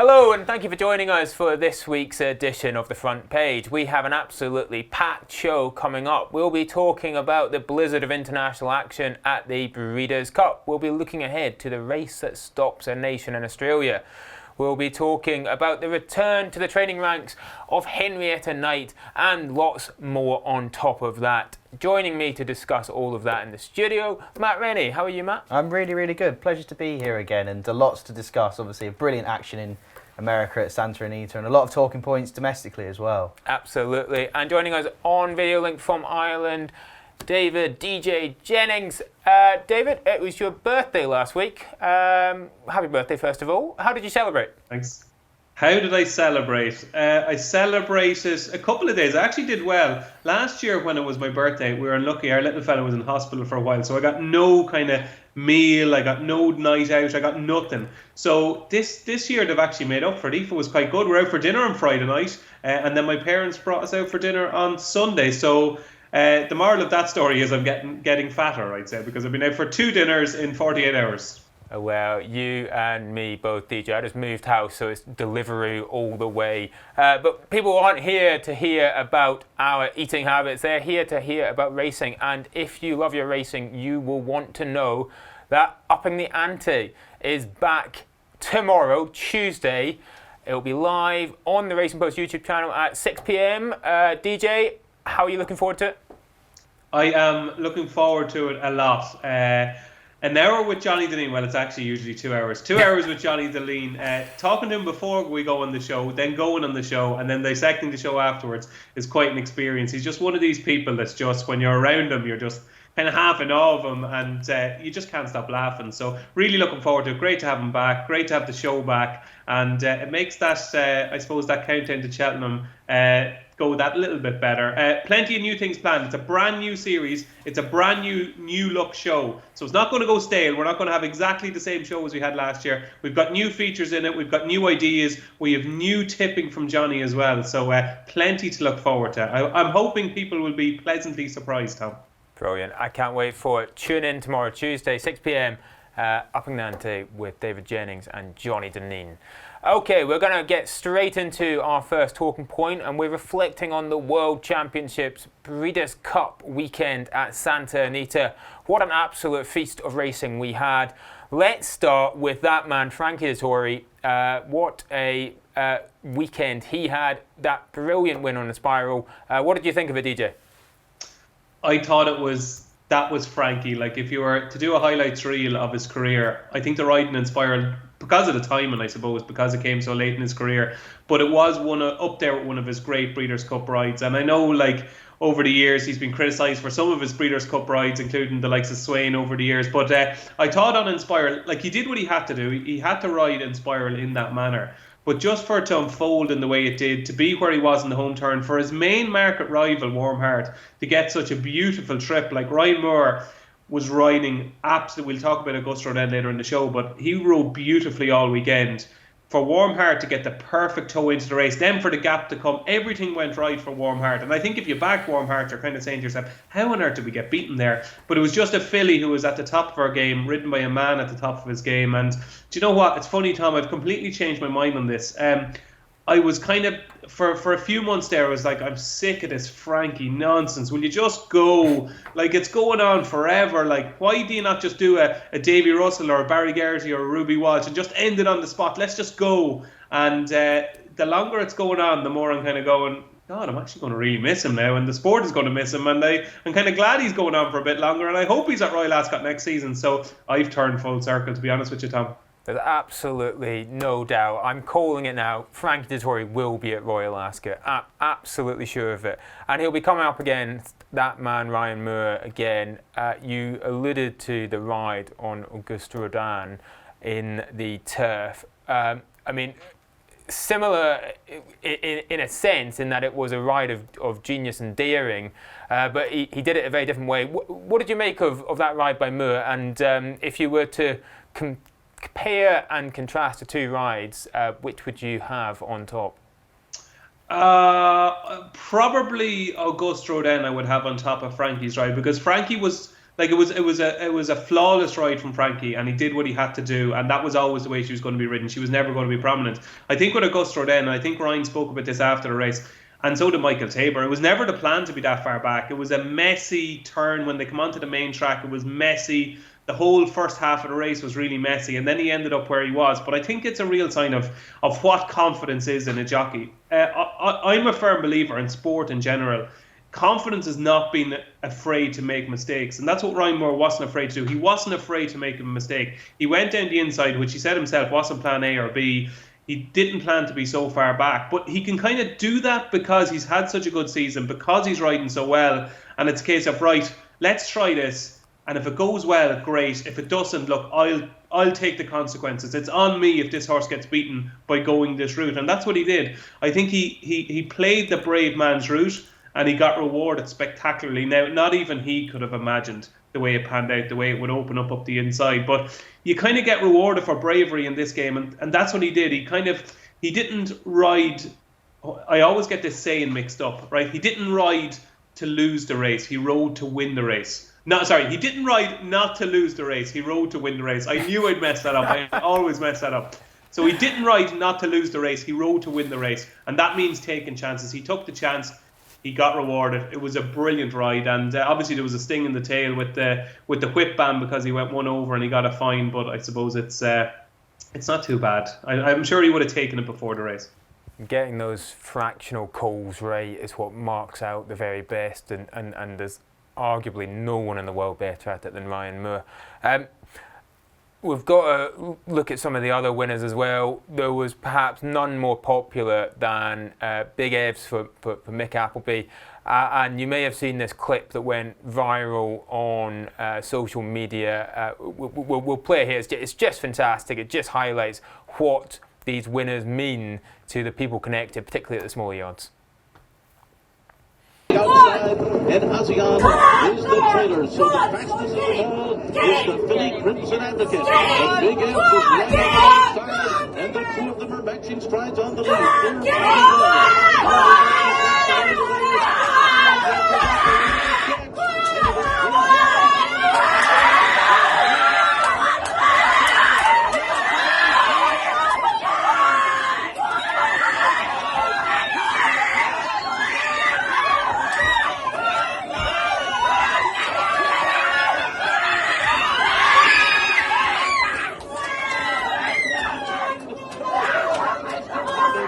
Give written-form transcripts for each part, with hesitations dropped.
Hello and thank you for joining us for this week's edition of The Front Page. We have an absolutely packed show coming up. We'll be talking about the blizzard of international action at the Breeders' Cup. We'll be looking ahead to the race that stops a nation in Australia. We'll be talking about the return to the training ranks of Henrietta Knight and lots more on top of that. Joining me to discuss all of that in the studio, Matt Rennie. How are you, Matt? I'm really good. Pleasure to be here again, and lots to discuss. Obviously, a brilliant action in America at Santa Anita, and a lot of talking points domestically as well. Absolutely. And joining us on video link from Ireland, David DJ Jennings. David, it was your birthday last week. Happy birthday, first of all. How did you celebrate? Thanks. How did I celebrate? I celebrated a couple of days. I actually did well. Last year when it was my birthday, we were unlucky. Our little fella was in hospital for a while, so I got no kind of meal, I got no night out, I got nothing. So this year they've actually made up for it. Aoife was quite good. We're out for dinner on Friday night, and then my parents brought us out for dinner on Sunday. So the moral of that story is I'm getting fatter, I'd say, because I've been out for 2 dinners in 48 hours. Well, you and me both, DJ. I just moved house, so it's delivery all the way. But people aren't here to hear about our eating habits. They're here to hear about racing. And if you love your racing, you will want to know that Upping the Ante is back tomorrow, Tuesday. It'll be live on the Racing Post YouTube channel at 6 p.m. DJ, how are you looking forward to it? I am looking forward to it a lot. An hour with Johnny Deline, well, it's actually usually 2 hours. 2 hours with Johnny Deline, talking to him before we go on the show, then going on the show, and then dissecting the show afterwards is quite an experience. He's just one of these people that's just, when you're around him, you're just kind of half in awe of him, and you just can't stop laughing. So really looking forward to it. Great to have him back. Great to have the show back. And it makes that, I suppose, that countdown to Cheltenham go that little bit better. Plenty of new things planned. It's a brand new series. It's a brand new look show. So it's not going to go stale. We're not going to have exactly the same show as we had last year. We've got new features in it. We've got new ideas. We have new tipping from Johnny as well. So plenty to look forward to. I'm hoping people will be pleasantly surprised, Tom. Brilliant. I can't wait for it. Tune in tomorrow, Tuesday, 6 p.m. Upping the Ante with David Jennings and Johnny Deline. Okay, we're going to get straight into our first talking point, and we're reflecting on the World Championships Breeders' Cup weekend at Santa Anita. What an absolute feast of racing we had. Let's start with that man, Frankie Dettori. What a weekend he had. That brilliant win on the Spiral. What did you think of it, DJ? I thought that was Frankie. Like, if you were to do a highlights reel of his career, I think the riding in Spiral, because of the timing, I suppose, because it came so late in his career, but it was up there with one of his great Breeders' Cup rides. And I know, like, over the years he's been criticised for some of his Breeders' Cup rides, including the likes of Swain over the years, but I thought on Inspiral, like, he did what he had to do. He had to ride Inspiral in that manner. But just for it to unfold in the way it did, to be where he was in the home turn, for his main market rival, Warm Heart, to get such a beautiful trip, like Ryan Moore was riding absolutely, we'll talk about Augusta Rodin later in the show, but he rode beautifully all weekend. For Warm Heart to get the perfect toe into the race, then for the gap to come, everything went right for Warm Heart. And I think if you back Warm Heart, you're kind of saying to yourself, how on earth did we get beaten there? But it was just a filly who was at the top of her game, ridden by a man at the top of his game. And do you know what? It's funny, Tom, I've completely changed my mind on this. I was kind of, for a few months there, I was like, I'm sick of this Frankie nonsense. Will you just go? Like, it's going on forever. Like, why do you not just do a Davy Russell or a Barry Geraghty or a Ruby Walsh and just end it on the spot? Let's just go. And the longer it's going on, the more I'm kind of going, God, I'm actually going to really miss him now, and the sport is going to miss him, and I'm kind of glad he's going on for a bit longer, and I hope he's at Royal Ascot next season. So I've turned full circle, to be honest with you, Tom. There's absolutely no doubt. I'm calling it now. Frankie Dettori will be at Royal Ascot. Absolutely sure of it. And he'll be coming up against that man, Ryan Moore, again. You alluded to the ride on Augusta Rodin in the turf. I mean, similar in a sense, in that it was a ride of genius and daring, but he did it a very different way. What did you make of that ride by Moore? And if you were to compare and contrast the two rides, which would you have on top? Probably Augusta Rodin I would have on top of Frankie's ride, because Frankie was Like it was a flawless ride from Frankie, and he did what he had to do, and that was always the way she was going to be ridden. She was never going to be prominent. I think with Augusta Rodin, I think Ryan spoke about this after the race, and so did Michael Tabor. It was never the plan to be that far back. It was a messy turn when they come onto the main track. It was messy. The whole first half of the race was really messy, and then he ended up where he was. But I think it's a real sign of what confidence is in a jockey. I'm a firm believer in sport in general. Confidence is not being afraid to make mistakes, and that's what Ryan Moore wasn't afraid to do. He wasn't afraid to make a mistake. He went down the inside, which he said himself wasn't plan A or B. He didn't plan to be so far back, but he can kind of do that because he's had such a good season, because he's riding so well, and it's a case of, right, let's try this, and if it goes well, great. If it doesn't, look, I'll take the consequences. It's on me if this horse gets beaten by going this route, and that's what he did. I think he played the brave man's route, and he got rewarded spectacularly. Now, not even he could have imagined the way it panned out, the way it would open up the inside. But you kind of get rewarded for bravery in this game, and that's what he did. He didn't ride. I always get this saying mixed up, right? He didn't ride to lose the race. He rode to win the race. No, sorry, he didn't ride not to lose the race. He rode to win the race. I knew I'd mess that up. I always mess that up. So he didn't ride not to lose the race. He rode to win the race, and that means taking chances. He took the chance. He got rewarded. It was a brilliant ride, and obviously there was a sting in the tail with the whip ban because he went one over and he got a fine. But I suppose it's not too bad. I'm sure he would have taken it before the race. Getting those fractional calls right is what marks out the very best, and there's arguably no one in the world better at it than Ryan Moore. We've got to look at some of the other winners as well. There was perhaps none more popular than Big Evs for Mick Appleby. And you may have seen this clip that went viral on social media. We'll play it here. It's just fantastic. It just highlights what these winners mean to the people connected, particularly at the smaller yards. Outside, and Azion is the trailer, so the fastest of them all is the filly Crimson Advocate. The Big Evs is right alongside, and the two of them are matching strides on the lead.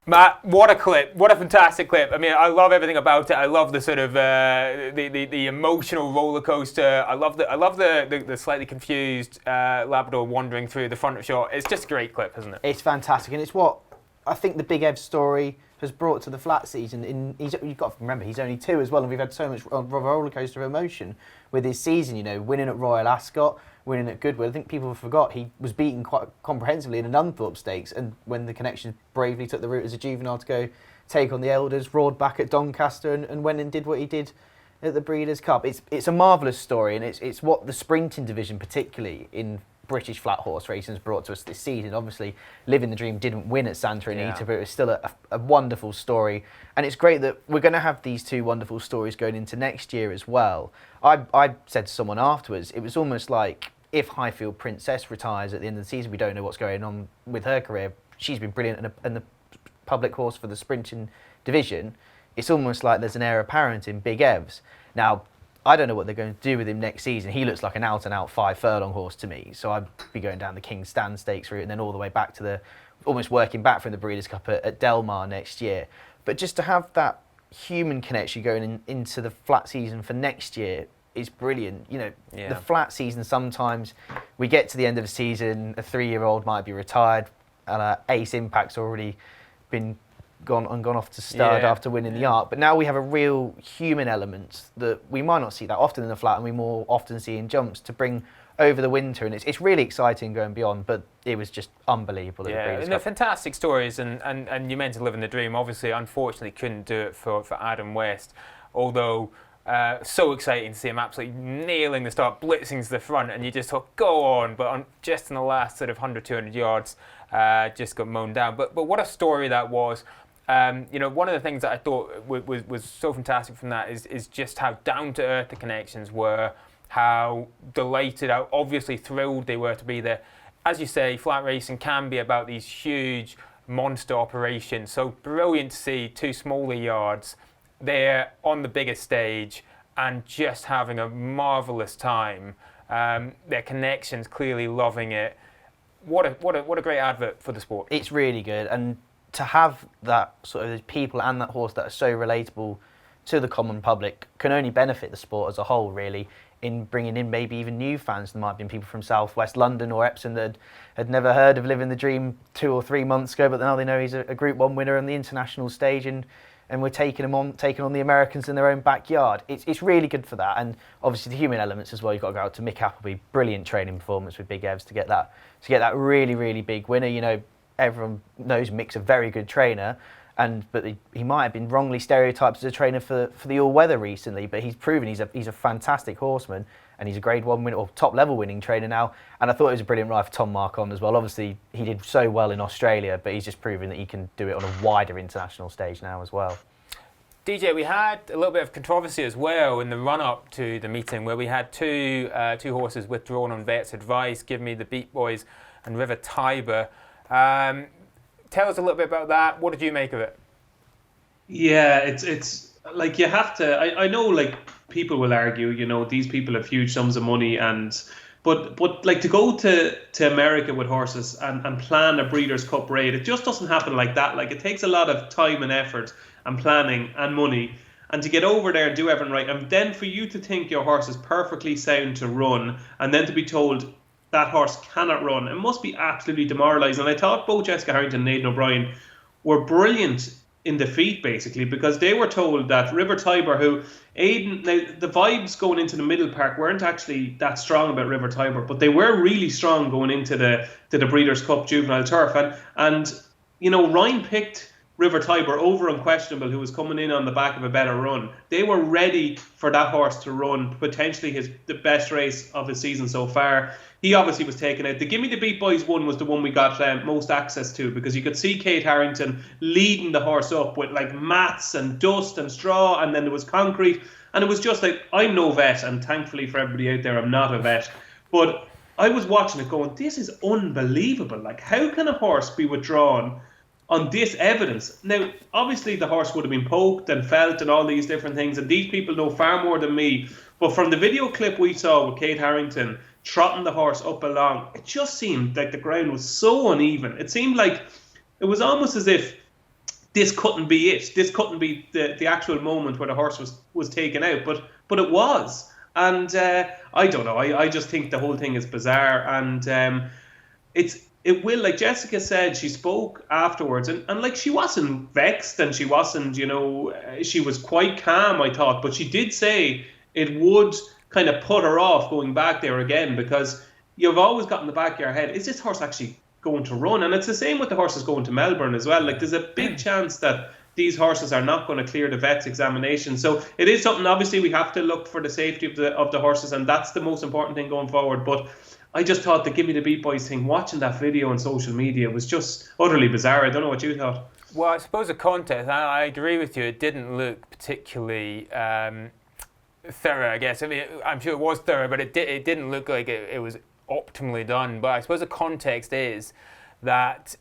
Matt, what a clip! What a fantastic clip! I mean, I love everything about it. I love the sort of the emotional roller coaster. I love the slightly confused Labrador wandering through the front of shot. It's just a great clip, isn't it? It's fantastic, and it's what I think the Big Evs story has brought to the flat season. You've got to remember, he's only 2 as well, and we've had so much roller coaster of emotion with his season. You know, winning at Royal Ascot, winning at Goodwood. I think people forgot he was beaten quite comprehensively in an Unthorpe Stakes, and when the Connections bravely took the route as a juvenile to go take on the Elders, roared back at Doncaster and went and did what he did at the Breeders' Cup. It's a marvellous story, and it's what the sprinting division, particularly in British flat horse racing, has brought to us this season. Obviously, Living the Dream didn't win at Santa Anita, but it was still a wonderful story. And it's great that we're going to have these 2 wonderful stories going into next year as well. I said to someone afterwards, it was almost like if Highfield Princess retires at the end of the season, we don't know what's going on with her career. She's been brilliant and the public horse for the sprinting division. It's almost like there's an heir apparent in Big Evs. Now, I don't know what they're going to do with him next season. He looks like an out-and-out 5 furlong horse to me. So I'd be going down the King's Stand Stakes route and then all the way back to almost working back from the Breeders' Cup at Delmar next year. But just to have that human connection going into the flat season for next year is brilliant. You know, the flat season, sometimes we get to the end of the season, a 3-year-old might be retired, and Ace Impact's already been gone off to stud after winning the Arc. But now we have a real human element that we might not see that often in the flat, and we more often see in jumps to bring over the winter, and it's really exciting going beyond. But it was just unbelievable. And they're fantastic stories, and you mentioned Living the Dream. Obviously, unfortunately, couldn't do it for Adam West, although so exciting to see him absolutely nailing the start, blitzing to the front, and you just thought, go on, but just in the last sort of 100, 200 yards, just got mown down. But what a story that was. You know, one of the things that I thought was so fantastic from that is just how down to earth the Connections were. how delighted, how obviously thrilled they were to be there. As you say, flat racing can be about these huge monster operations. So brilliant to see two smaller yards there on the biggest stage and just having a marvellous time. Their connections clearly loving it. What a great advert for the sport. It's really good, and to have that sort of people and that horse that are so relatable to the common public can only benefit the sport as a whole, really, in bringing in maybe even new fans. There might have been people from South West London or Epsom that had never heard of Living the Dream 2 or 3 months ago, but now they know he's a Group 1 winner on the international stage, and we're taking on the Americans in their own backyard. It's really good for that, and obviously the human elements as well. You've got to go out to Mick Appleby, brilliant training performance with Big Evs to get that really, really big winner. You know, everyone knows Mick's a very good trainer, but he might have been wrongly stereotyped as a trainer for the all-weather recently, but he's proven he's a fantastic horseman, and he's a Grade 1 winner, or top-level winning trainer now. And I thought it was a brilliant ride for Tom Marquand as well. Obviously, he did so well in Australia, but he's just proven that he can do it on a wider international stage now as well. DJ, we had a little bit of controversy as well in the run-up to the meeting, where we had two horses withdrawn on vet's advice. Give Me the Beat Boys and River Tiber. Tell us a little bit about that. What did you make of it? Yeah, it's like you have to. I know, like, people will argue, you know, these people have huge sums of money, but like to go to America with horses and plan a Breeders' Cup raid, it just doesn't happen like that. Like, it takes a lot of time and effort and planning and money, and to get over there and do everything right, and then for you to think your horse is perfectly sound to run, and then to be told that horse cannot run, it must be absolutely demoralising. And I thought both Jessica Harrington and Aidan O'Brien were brilliant in defeat, basically, because they were told that River Tiber, who Aidan, now the vibes going into the middle park weren't actually that strong about River Tiber, but they were really strong going into the Breeders' Cup Juvenile Turf, and you know, Ryan picked River Tiber over Unquestionable, who was coming in on the back of a better run. They were ready for that horse to run potentially the best race of his season so far. He obviously was taken out. The Gimme the Beat Boys one was the one we got most access to, because you could see Kate Harrington leading the horse up with like mats and dust and straw, and then there was concrete, and it was just like, I'm no vet, and thankfully for everybody out there, I'm not a vet, but I was watching it going, this is unbelievable. Like, how can a horse be withdrawn on this evidence? Now, obviously the horse would have been poked and felt and all these different things, and these people know far more than me, but from the video clip we saw with Kate Harrington trotting the horse up along, it just seemed like the ground was so uneven. It seemed like it was almost as if this couldn't be it. This couldn't be the actual moment where the horse was taken out, but it was. And I don't know, I just think the whole thing is bizarre, and it will, like Jessica said, she spoke afterwards, and like, she wasn't vexed, and she wasn't, you know, she was quite calm, I thought, but she did say it would kind of put her off going back there again, because you've always got in the back of your head, is this horse actually going to run? And it's the same with the horses going to Melbourne as well. Like, there's a big chance that these horses are not going to clear the vet's examination. So it is something, obviously, we have to look for the safety of the horses, and that's the most important thing going forward. But I just thought the Gimme the Beat Boys thing, watching that video on social media, was just utterly bizarre. I don't know what you thought. Well, I suppose the context, I agree with you, it didn't look particularly thorough, I guess. I mean, I'm sure it was thorough, but it didn't look like it was optimally done. But I suppose the context is that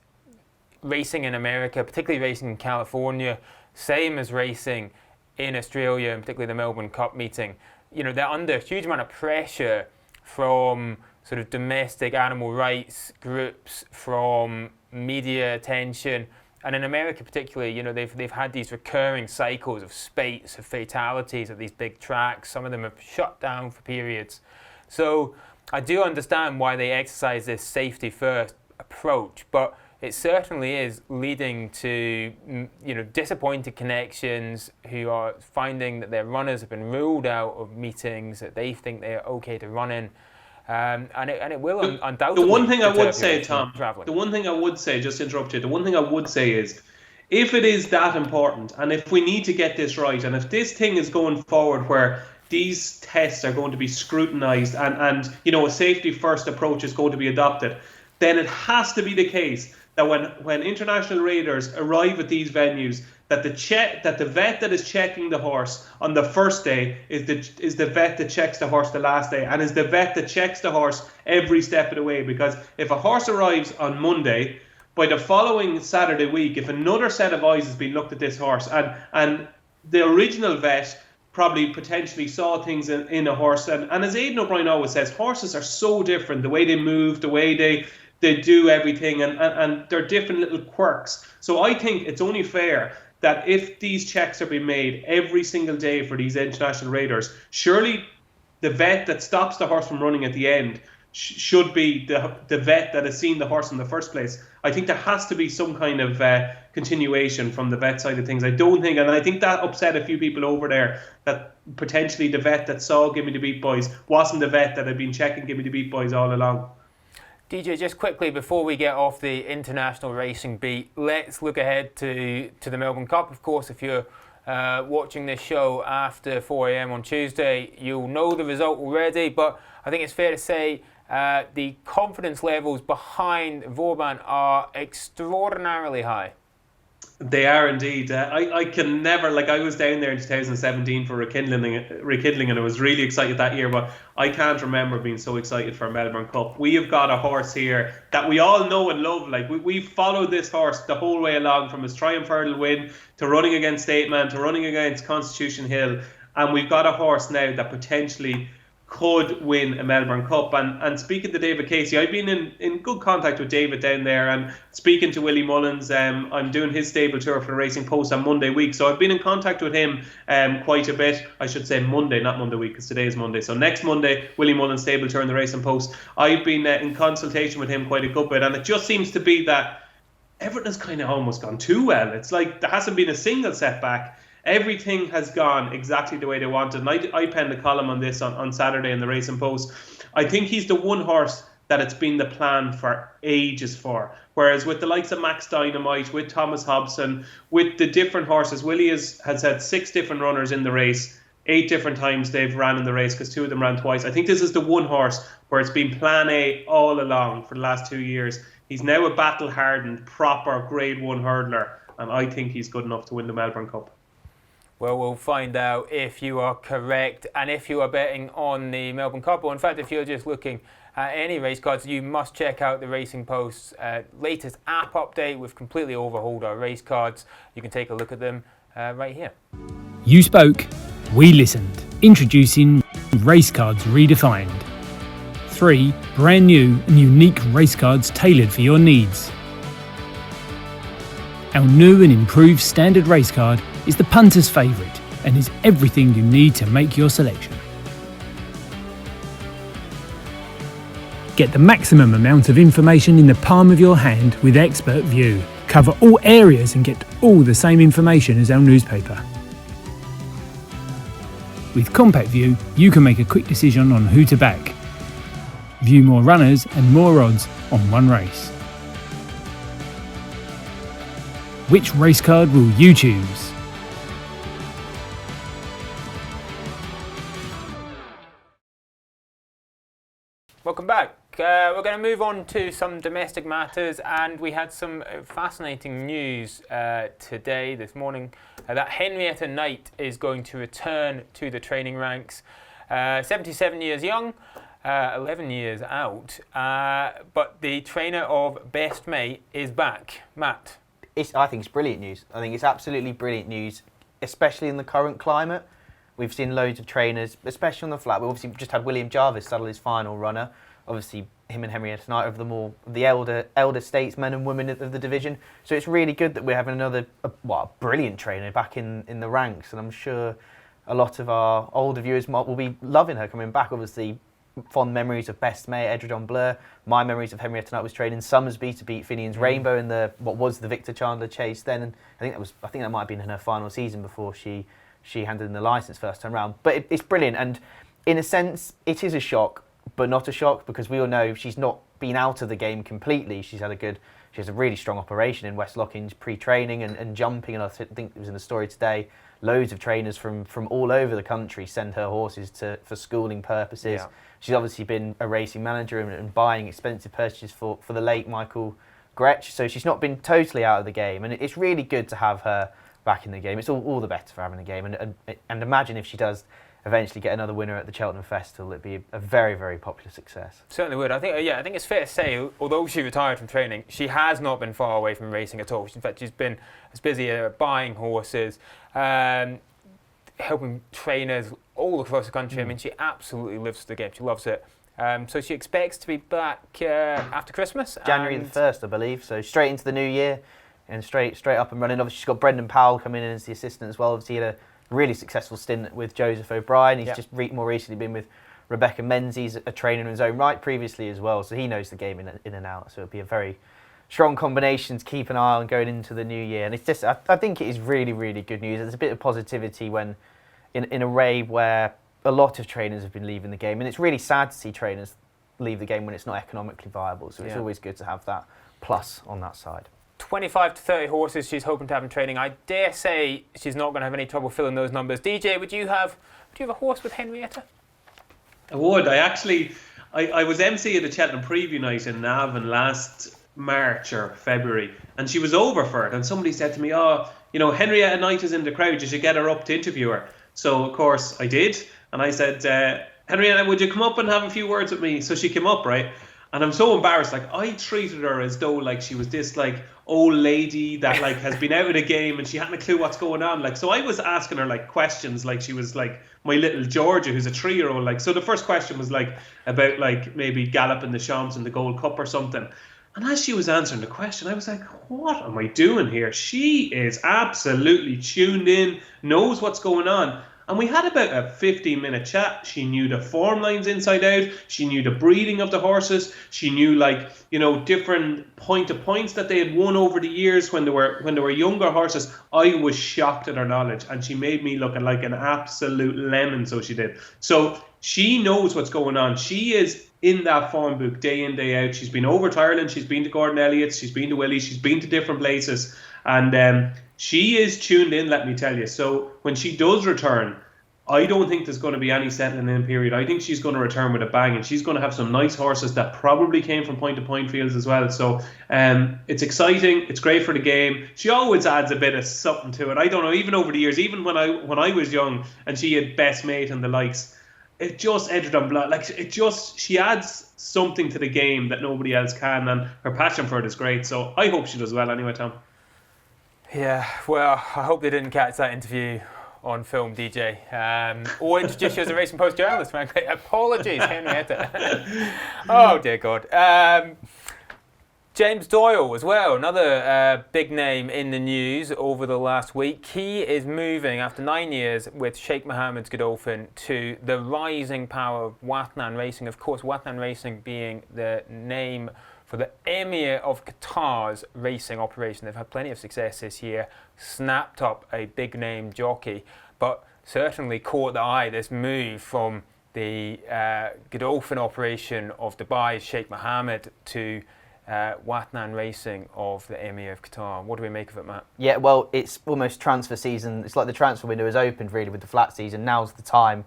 racing in America, particularly racing in California, same as racing in Australia, and particularly the Melbourne Cup meeting, you know, they're under a huge amount of pressure from sort of domestic animal rights groups, from media attention. And in America particularly, you know, they've had these recurring cycles of spates, of fatalities at these big tracks. Some of them have shut down for periods. So I do understand why they exercise this safety first approach, but it certainly is leading to, you know, disappointed connections who are finding that their runners have been ruled out of meetings that they think they are okay to run in. And it will undoubtedly. The one thing I would say, Tom, the one thing I would say, just to interrupt you, the one thing I would say is, if it is that important, and if we need to get this right, and if this thing is going forward where these tests are going to be scrutinised, and you know, a safety first approach is going to be adopted, then it has to be the case that when international raiders arrive at these venues, that the vet that is checking the horse on the first day is the vet that checks the horse the last day, and is the vet that checks the horse every step of the way. Because if a horse arrives on Monday, by the following Saturday week, if another set of eyes has been looked at this horse, and the original vet probably potentially saw things in a horse, and as Aidan O'Brien always says, horses are so different, the way they move, the way they do everything, and they're different little quirks. So I think it's only fair that if these checks are being made every single day for these international raiders, surely the vet that stops the horse from running at the end should be the vet that has seen the horse in the first place. I think there has to be some kind of continuation from the vet side of things. I don't think, and I think that upset a few people over there, that potentially the vet that saw Gimme the Beat Boys wasn't the vet that had been checking Gimme the Beat Boys all along. DJ, just quickly before we get off the international racing beat, let's look ahead to the Melbourne Cup. Of course, if you're watching this show after 4 a.m. on Tuesday, you'll know the result already, but I think it's fair to say the confidence levels behind Vauban are extraordinarily high. They are indeed. I can never, like, I was down there in 2017 for rekindling, and I was really excited that year, but I can't remember being so excited for a Melbourne Cup. We have got a horse here that we all know and love. Like, we've followed this horse the whole way along, from his Triumph Hurdle win to running against State Man to running against Constitution Hill, and we've got a horse now that potentially could win a Melbourne Cup. And speaking to David Casey, I've been in good contact with David down there, and speaking to Willie Mullins, I'm doing his stable tour for the Racing Post on Monday week, so I've been in contact with him quite a bit. I should say Monday, not Monday week, because today is Monday. So next Monday, Willie Mullins stable tour in the Racing Post. I've been in consultation with him quite a good bit, and it just seems to be that everything has kind of almost gone too well. It's like there hasn't been a single setback. Everything has gone exactly the way they wanted. And I penned a column on this on Saturday in the Racing Post. I think he's the one horse that it's been the plan for ages for. Whereas with the likes of Max Dynamite, with Thomas Hobson, with the different horses, Willie has had 6 different runners in the race. 8 different times they've ran in the race, because 2 of them ran twice. I think this is the one horse where it's been plan A all along for the last 2 years. He's now a battle-hardened, proper Grade 1 hurdler. And I think he's good enough to win the Melbourne Cup. Well, we'll find out if you are correct, and if you are betting on the Melbourne Cup, or in fact if you're just looking at any race cards, you must check out the Racing Post's latest app update. We've completely overhauled our race cards. You can take a look at them right here. You spoke, we listened. Introducing Race Cards Redefined. 3 brand new and unique race cards tailored for your needs. Our new and improved standard race card is the punter's favourite and is everything you need to make your selection. Get the maximum amount of information in the palm of your hand with Expert View. Cover all areas and get all the same information as our newspaper. With Compact View, you can make a quick decision on who to back. View more runners and more odds on one race. Which race card will you choose? Welcome back. We're going to move on to some domestic matters, and we had some fascinating news this morning, that Henrietta Knight is going to return to the training ranks. 77 years young, 11 years out, but the trainer of Best Mate is back. Matt? I think it's brilliant news. I think it's absolutely brilliant news, especially in the current climate. We've seen loads of trainers, especially on the flat. We obviously just had William Jarvis saddle his final runner. Obviously, him and Henrietta Knight are the elder statesmen and women of the division. So it's really good that we're having another brilliant trainer back in the ranks. And I'm sure a lot of our older viewers will be loving her coming back. Obviously, fond memories of Best Mate, Edredon Blur. My memories of Henrietta Knight was training Summersby to beat Finian's Rainbow in what was the Victor Chandler Chase then. And I think that might have been in her final season before she handed in the licence first time round. But it's brilliant, and in a sense, it is a shock, but not a shock, because we all know she's not been out of the game completely. She has a really strong operation in West Lockinge pre-training and jumping, and I think it was in the story today, loads of trainers from all over the country send her horses for schooling purposes. Yeah. She's obviously been a racing manager and buying expensive purchases for the late Michael Gretsch, so she's not been totally out of the game, and it's really good to have her back in the game. It's all the better for having a game. And imagine if she does eventually get another winner at the Cheltenham Festival, it'd be a very, very popular success. Certainly would. I think it's fair to say, although she retired from training, she has not been far away from racing at all. In fact, she's been as busy buying horses, helping trainers all across the country. I mean, she absolutely lives the game. She loves it. So she expects to be back after Christmas. January the 1st, I believe. So straight into the new year and straight up and running. Obviously, she's got Brendan Powell coming in as the assistant as well. Obviously, he had a really successful stint with Joseph O'Brien. He's just more recently been with Rebecca Menzies, a trainer in his own right previously as well. So he knows the game in and out. So it'll be a very strong combination to keep an eye on going into the new year. And it's just, I think it is really, really good news. There's a bit of positivity when in a way where a lot of trainers have been leaving the game. And it's really sad to see trainers leave the game when it's not economically viable. So it's always good to have that plus on that side. 25 to 30 horses she's hoping to have in training. I dare say she's not going to have any trouble filling those numbers. DJ, would you have a horse with Henrietta? I would. I was MC at the Cheltenham preview night in Navan last March or February, and she was over for it. And somebody said to me, Henrietta Knight is in the crowd. You should get her up to interview her. So, of course, I did. And I said, Henrietta, would you come up and have a few words with me? So she came up, right? And I'm so embarrassed. Like, I treated her as though like she was this like old lady that like has been out of the game and she hadn't a clue what's going on. Like, so I was asking her like questions like she was like my little Georgia, who's a 3-year-old. Like, so the first question was like about like maybe galloping the Champs in the Gold Cup or something. And as she was answering the question, I was like, what am I doing here? She is absolutely tuned in, knows what's going on. And we had about a 15-minute chat. She knew the form lines inside out. She knew the breeding of the horses. She knew different point-to-points that they had won over the years when they were younger horses. I was shocked at her knowledge, and she made me look like an absolute lemon, so she did. So she knows what's going on. She is in that form book day in, day out. She's been over to Ireland. She's been to Gordon Elliott's. She's been to Willie's. She's been to different places. And she is tuned in, let me tell you. So when she does return, I don't think there's going to be any settling in period. I think she's going to return with a bang, and she's going to have some nice horses that probably came from point-to-point fields as well. So it's exciting. It's great for the game. She always adds a bit of something to it. I don't know, even over the years, even when I was young and she had Best Mate and the likes, it just edged on blood. Like, she adds something to the game that nobody else can, and her passion for it is great. So I hope she does well anyway, Tom. Yeah, well, I hope they didn't catch that interview on film, DJ, or introduce you as a Racing Post journalist, frankly. Apologies, Henrietta. Oh, dear God. James Doyle as well, another big name in the news over the last week. He is moving, after 9 years with Sheikh Mohammed's Godolphin, to the rising power of Wathnan Racing. Of course, Wathnan Racing being the name for the Emir of Qatar's racing operation. They've had plenty of success this year, snapped up a big name jockey, but certainly caught the eye, this move from the Godolphin operation of Dubai's Sheikh Mohammed to Wathnan Racing of the Emir of Qatar. What do we make of it, Matt? Yeah, well, it's almost transfer season. It's like the transfer window has opened really with the flat season. Now's the time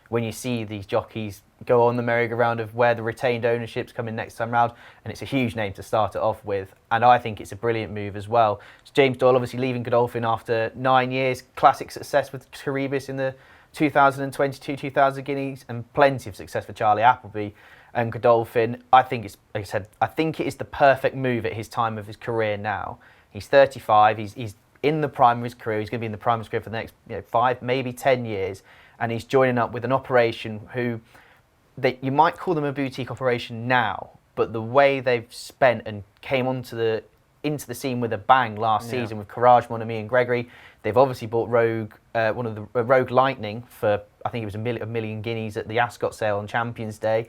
when you see these jockeys go on the merry-go-round of where the retained ownership's coming next time round, and it's a huge name to start it off with, and I think it's a brilliant move as well. So James Doyle obviously leaving Godolphin after 9 years, classic success with Caribus in the 2022-2000 Guineas, and plenty of success for Charlie Appleby and Godolphin. I think it's, like I said, I think it is the perfect move at his time of his career now. He's 35, he's in the prime of his career, he's going to be in the prime of his career for the next 5, maybe 10 years, and he's joining up with an operation who, you might call them a boutique operation now, but the way they've spent and came into the scene with a bang last season with Courage, Mon Ami and Gregory. They've obviously bought Rogue, Rogue Lightning for, I think it was a million guineas at the Ascot sale on Champions Day.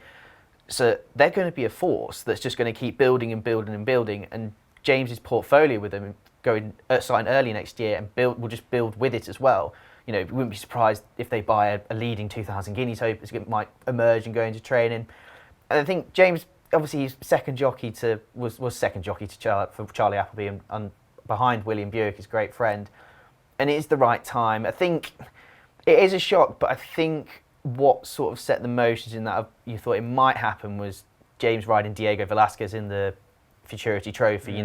So they're going to be a force that's just going to keep building and building and building. And James's portfolio with them going starting early next year and will just build with it as well. We wouldn't be surprised if they buy a leading 2,000 guineas hope it might emerge and go into training. And I think James, obviously, he's second jockey to for Charlie Appleby and behind William Buick, his great friend. And it is the right time. I think it is a shock, but I think what sort of set the motions in that you thought it might happen was James riding Diego Velasquez in the Futurity Trophy.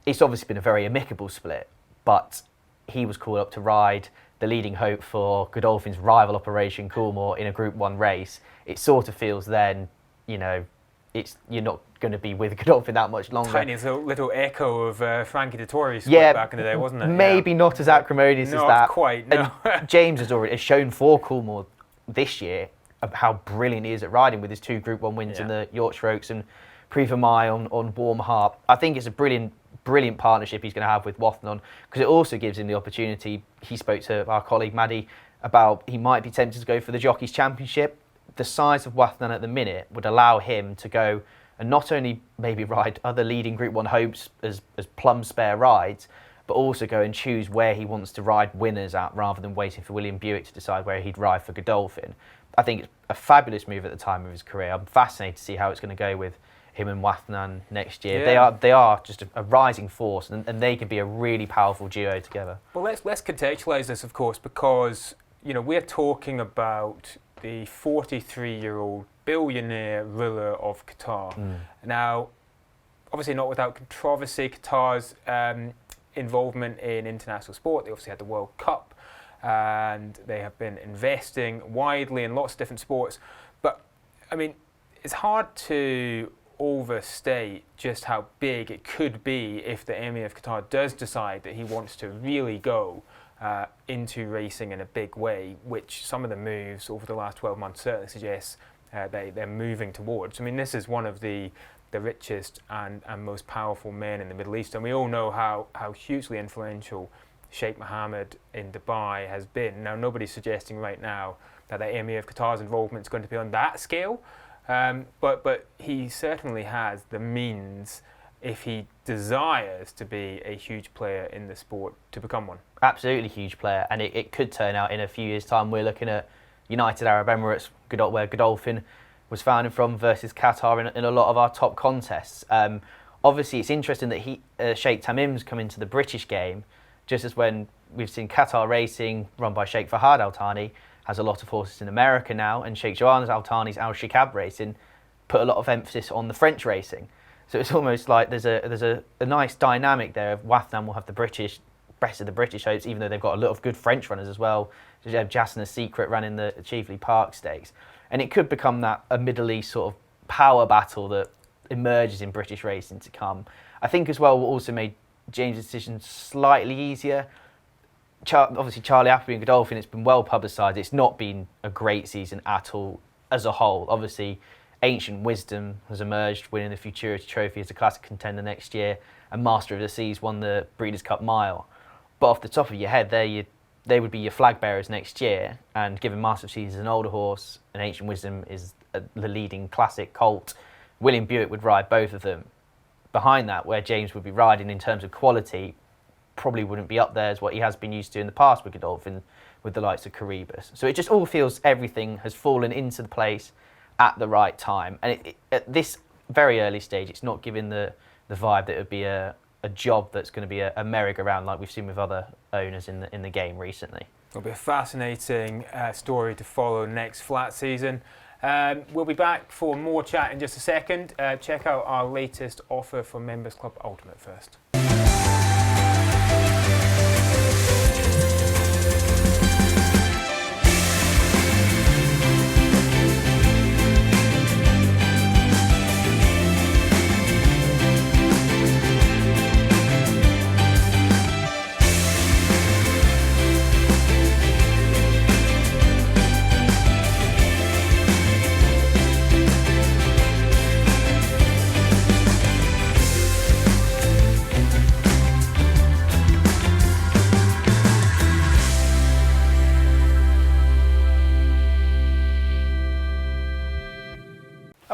It's obviously been a very amicable split, but he was called up to ride the leading hope for Godolphin's rival operation Coolmore in a Group 1 race. It sort of feels then, you're not going to be with Godolphin that much longer. Tiny little echo of Frankie Dettori split back in the day, wasn't it? Maybe not as acrimonious as that. Not quite, no. And James has shown for Coolmore this year how brilliant he is at riding with his 2 Group 1 wins in the Yorkshire Oaks and Prix Vermeil on Warm Heart. I think it's a brilliant partnership he's going to have with Wathnan, because it also gives him the opportunity. He spoke to our colleague Maddie about he might be tempted to go for the Jockeys Championship. The size of Wathnan at the minute would allow him to go and not only maybe ride other leading Group 1 hopes as plum spare rides, but also go and choose where he wants to ride winners at, rather than waiting for William Buick to decide where he'd ride for Godolphin. I think it's a fabulous move at the time of his career. I'm fascinated to see how it's going to go with him and Wathnan next year. Yeah. They are just a rising force, and they can be a really powerful duo together. Well, let's contextualise this, of course, because we're talking about the 43-year-old billionaire ruler of Qatar. Now, obviously not without controversy, Qatar's involvement in international sport. They obviously had the World Cup, and they have been investing widely in lots of different sports. But I mean, it's hard to overstate just how big it could be if the Emir of Qatar does decide that he wants to really go into racing in a big way, which some of the moves over the last 12 months certainly suggests they're moving towards. I mean, this is one of the richest and most powerful men in the Middle East, and we all know how hugely influential Sheikh Mohammed in Dubai has been. Now, nobody's suggesting right now that the Emir of Qatar's involvement is going to be on that scale, but he certainly has the means, if he desires to be a huge player in the sport, to become one. Absolutely huge player, and it could turn out in a few years' time we're looking at United Arab Emirates, where Godolphin was founded from, versus Qatar in a lot of our top contests. Obviously, it's interesting that Sheikh Tamim's come into the British game, just as when we've seen Qatar Racing, run by Sheikh Fahad Al Thani, has a lot of horses in America now, and Sheikh Johannes Al Thani's Al Shikab Racing put a lot of emphasis on the French racing. So it's almost like there's a nice dynamic there of Wathnan will have the best of the British hopes, even though they've got a lot of good French runners as well. So you have Jasna Secret running the Chieveley Park Stakes. And it could become a Middle East sort of power battle that emerges in British racing to come. I think as well what also made James' decision slightly easier. Obviously Charlie Appleby and Godolphin, it's been well publicised. It's not been a great season at all as a whole. Obviously Ancient Wisdom has emerged, winning the Futurity Trophy as a classic contender next year, and Master of the Seas won the Breeders' Cup Mile. But off the top of your head, they would be your flag bearers next year, and given Master of the Seas is an older horse and Ancient Wisdom is the leading classic colt, William Buick would ride both of them. Behind that, where James would be riding in terms of quality, probably wouldn't be up there as what he has been used to in the past with Godolphin, with the likes of Caribus. So it just all feels everything has fallen into the place at the right time. And at this very early stage, it's not giving the vibe that it would be a job that's going to be a merry-go-round like we've seen with other owners in the game recently. It'll be a fascinating story to follow next flat season. We'll be back for more chat in just a second. Check out our latest offer for Members Club Ultimate first.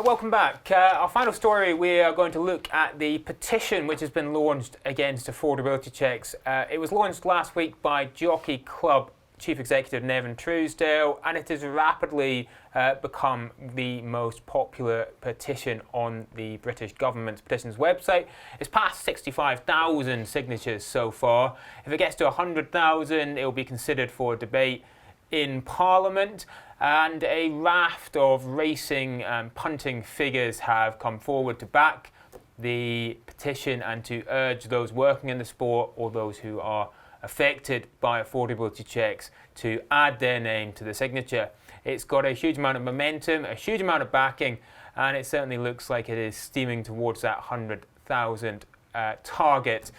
Welcome back. Our final story, we are going to look at the petition which has been launched against affordability checks. It was launched last week by Jockey Club Chief Executive Nevin Truesdale, and it has rapidly become the most popular petition on the British government's petitions website. It's passed 65,000 signatures so far. If it gets to 100,000, it will be considered for debate in Parliament, and a raft of racing and punting figures have come forward to back the petition and to urge those working in the sport or those who are affected by affordability checks to add their name to the signature. It's got a huge amount of momentum, a huge amount of backing, and it certainly looks like it is steaming towards that 100,000 target.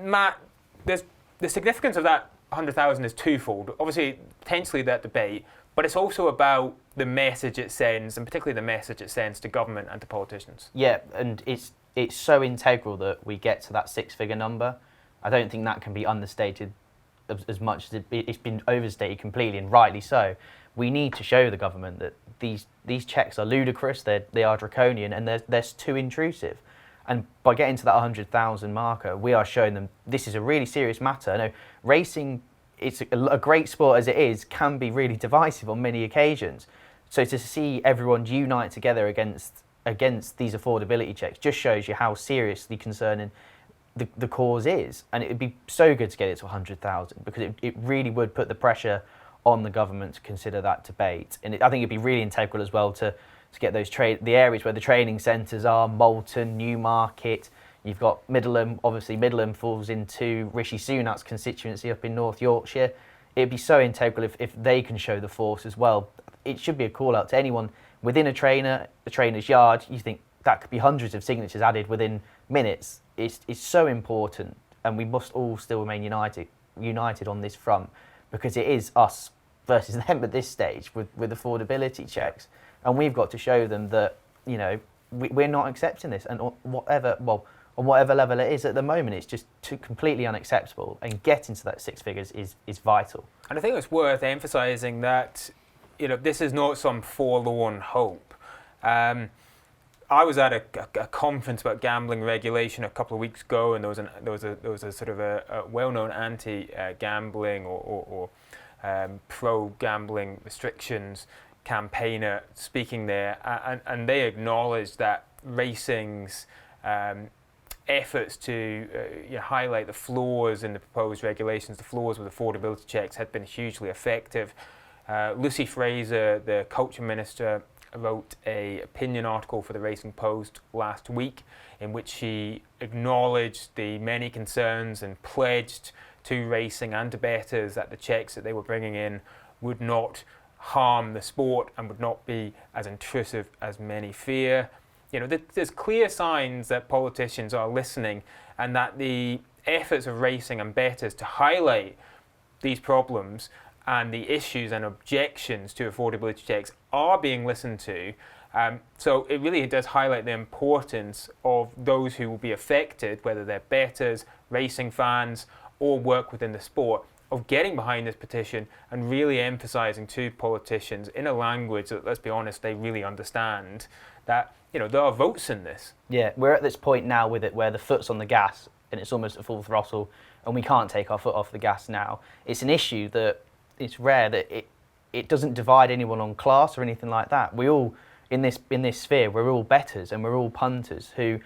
Matt, the significance of that 100,000 is twofold. Obviously, potentially that debate, but it's also about the message it sends, and particularly the message it sends to government and to politicians. Yeah, and it's so integral that we get to that six-figure number. I don't think that can be understated as much as it's been overstated completely, and rightly so. We need to show the government that these checks are ludicrous, they are draconian, and they're too intrusive. And by getting to that 100,000 marker, we are showing them this is a really serious matter. I know racing, it's a great sport as it is, can be really divisive on many occasions. So to see everyone unite together against these affordability checks just shows you how seriously concerning the cause is. And it would be so good to get it to 100,000 because it really would put the pressure on the government to consider that debate. And I think it'd be really integral as well to get those the areas where the training centres are, Malton, Newmarket. You've got Middleham. Obviously, Middleham falls into Rishi Sunak's constituency up in North Yorkshire. It'd be so integral if they can show the force as well. It should be a call out to anyone within a trainer's yard. You think that could be hundreds of signatures added within minutes. It's so important, and we must all still remain united on this front, because it is us versus them at this stage with affordability checks. And we've got to show them that, you know, we're not accepting this, and on whatever level it is at the moment, it's just completely unacceptable. And getting to that six figures is vital. And I think it's worth emphasising that, you know, this is not some forlorn hope. I was at a conference about gambling regulation a couple of weeks ago, and there was a sort of a well-known anti-gambling or pro-gambling restrictions campaigner speaking there, and they acknowledged that racing's efforts to highlight the flaws in the proposed regulations, the flaws with affordability checks, had been hugely effective. Lucy Fraser, the culture minister, wrote an opinion article for the Racing Post last week in which she acknowledged the many concerns and pledged to racing and to bettors that the checks that they were bringing in would not harm the sport and would not be as intrusive as many fear. You know, there's clear signs that politicians are listening, and that the efforts of racing and bettors to highlight these problems and the issues and objections to affordability checks are being listened to. So it really does highlight the importance of those who will be affected, whether they're bettors, racing fans, or work within the sport, of getting behind this petition and really emphasising to politicians in a language that, let's be honest, they really understand, that, you know, there are votes in this. Yeah, we're at this point now with it where the foot's on the gas and it's almost at full throttle, and we can't take our foot off the gas now. It's an issue that it's rare that it doesn't divide anyone on class or anything like that. We all, in this sphere, we're all bettors and we're all punters who,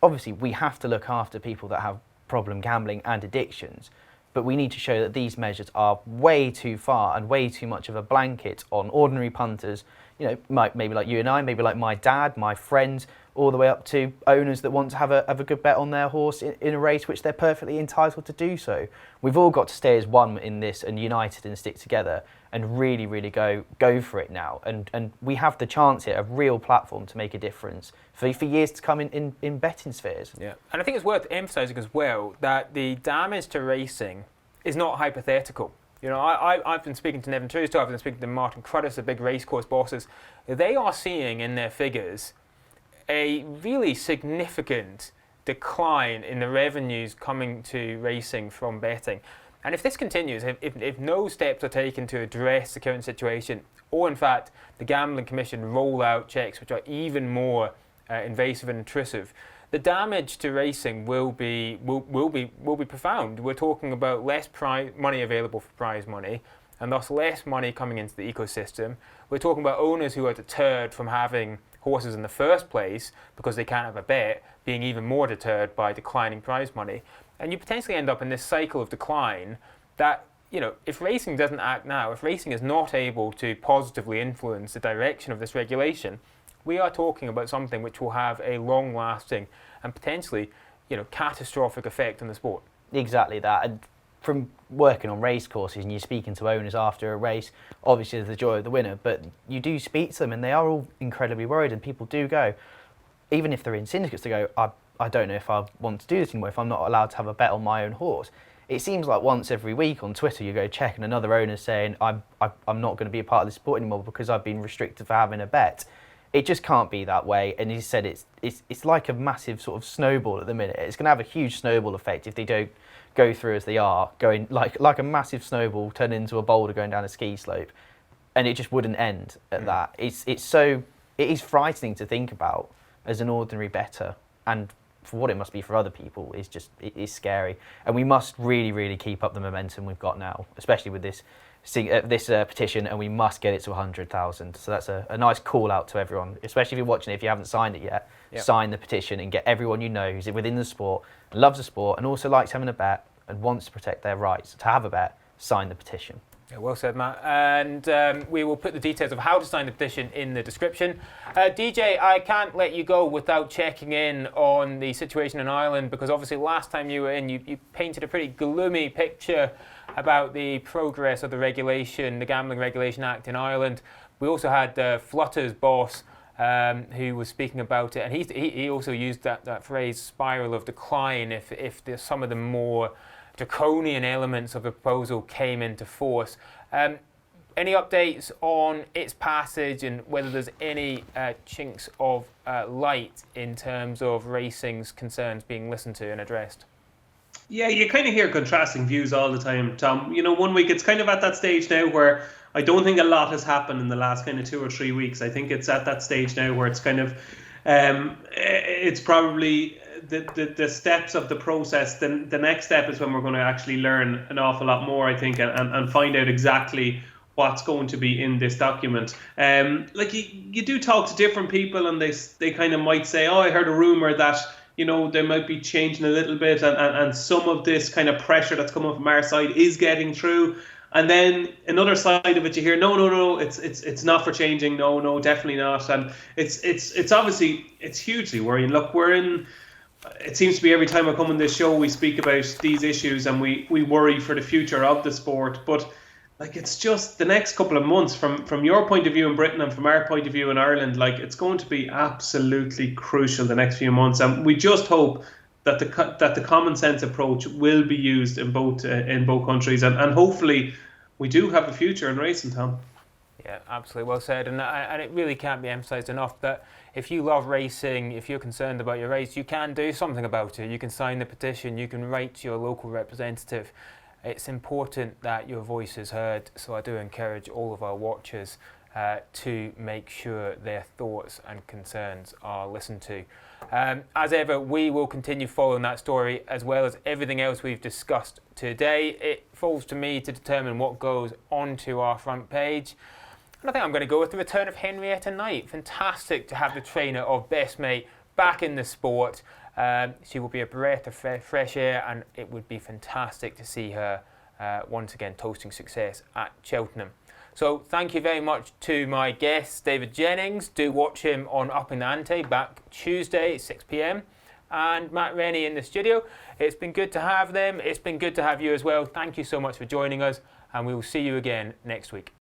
obviously, we have to look after people that have problem gambling and addictions. But we need to show that these measures are way too far and way too much of a blanket on ordinary punters, you know, maybe like you and I, maybe like my dad, my friends, all the way up to owners that want to have a good bet on their horse in a race, which they're perfectly entitled to do so. We've all got to stay as one in this and united and stick together and really, really go for it now. And we have the chance here, a real platform to make a difference for years to come in betting spheres. Yeah, and I think it's worth emphasising as well that the damage to racing is not hypothetical. You know, I've been speaking to Nevin Truesdale, I've been speaking to Martin Cruddas, the big racecourse bosses. They are seeing in their figures a really significant decline in the revenues coming to racing from betting. And if this continues, if no steps are taken to address the current situation, or in fact the Gambling Commission roll out checks which are even more invasive and intrusive, the damage to racing will be profound. We're talking about less money available for prize money, and thus less money coming into the ecosystem. We're talking about owners who are deterred from having horses in the first place because they can't have a bet, being even more deterred by declining prize money. And you potentially end up in this cycle of decline that, you know, if racing doesn't act now, if racing is not able to positively influence the direction of this regulation, we are talking about something which will have a long-lasting and potentially, you know, catastrophic effect on the sport. Exactly that. And from working on race courses and you're speaking to owners after a race, obviously there's the joy of the winner, but you do speak to them and they are all incredibly worried, and people do go, even if they're in syndicates, to go, I don't know if I want to do this anymore, if I'm not allowed to have a bet on my own horse. It seems like once every week on Twitter you go check and another owner's saying, I'm not going to be a part of this sport anymore because I've been restricted for having a bet. It just can't be that way, and he said it's like a massive sort of snowball at the minute. It's going to have a huge snowball effect if they don't go through as they are, going like a massive snowball turned into a boulder going down a ski slope, and it just wouldn't end at that. It is frightening to think about as an ordinary bettor, and for what it must be for other people, it is scary. And we must really, really keep up the momentum we've got now, especially with this petition, and we must get it to 100,000. So that's a nice call out to everyone, especially if you're watching it, if you haven't signed it yet. Yep. Sign the petition and get everyone you know who's within the sport, loves the sport, and also likes having a bet and wants to protect their rights to have a bet, sign the petition. Yeah, well said, Matt. And we will put the details of how to sign the petition in the description. DJ, I can't let you go without checking in on the situation in Ireland, because obviously last time you were in, you painted a pretty gloomy picture about the progress of the regulation, the Gambling Regulation Act in Ireland. We also had the Flutters boss who was speaking about it, and he also used that phrase, spiral of decline, if there's some of the more draconian elements of the proposal came into force. Any updates on its passage and whether there's any chinks of light in terms of racing's concerns being listened to and addressed? Yeah, you kind of hear contrasting views all the time, Tom. You know, one week it's kind of at that stage now where I don't think a lot has happened in the last kind of 2 or 3 weeks. I think it's at that stage now where it's kind of, it's probably the steps of the process. The next step is when we're going to actually learn an awful lot more, I think, and find out exactly what's going to be in this document. Like you do talk to different people, and they kind of might say, oh, I heard a rumor that, you know, they might be changing a little bit, and some of this kind of pressure that's coming from our side is getting through. And then another side of it, you hear, no, it's not for changing. No, definitely not. And it's obviously, it's hugely worrying. Look, it seems to be every time I come on this show, we speak about these issues and we worry for the future of the sport. But like, it's just the next couple of months from your point of view in Britain and from our point of view in Ireland, like, it's going to be absolutely crucial the next few months. And we just hope that the common sense approach will be used in both countries, and hopefully we do have a future in racing, Tom. Yeah, absolutely, well said. And it really can't be emphasised enough that if you love racing, if you're concerned about your race, you can do something about it. You can sign the petition, you can write to your local representative. It's important that your voice is heard, so I do encourage all of our watchers to make sure their thoughts and concerns are listened to. As ever, we will continue following that story as well as everything else we've discussed today. It falls to me to determine what goes onto our front page. And I think I'm going to go with the return of Henrietta Knight. Fantastic to have the trainer of Best Mate back in the sport. She will be a breath of fresh air, and it would be fantastic to see her once again toasting success at Cheltenham. So thank you very much to my guest, David Jennings. Do watch him on Up in the Ante back Tuesday, 6 p.m. And Matt Rennie in the studio. It's been good to have them. It's been good to have you as well. Thank you so much for joining us, and we will see you again next week.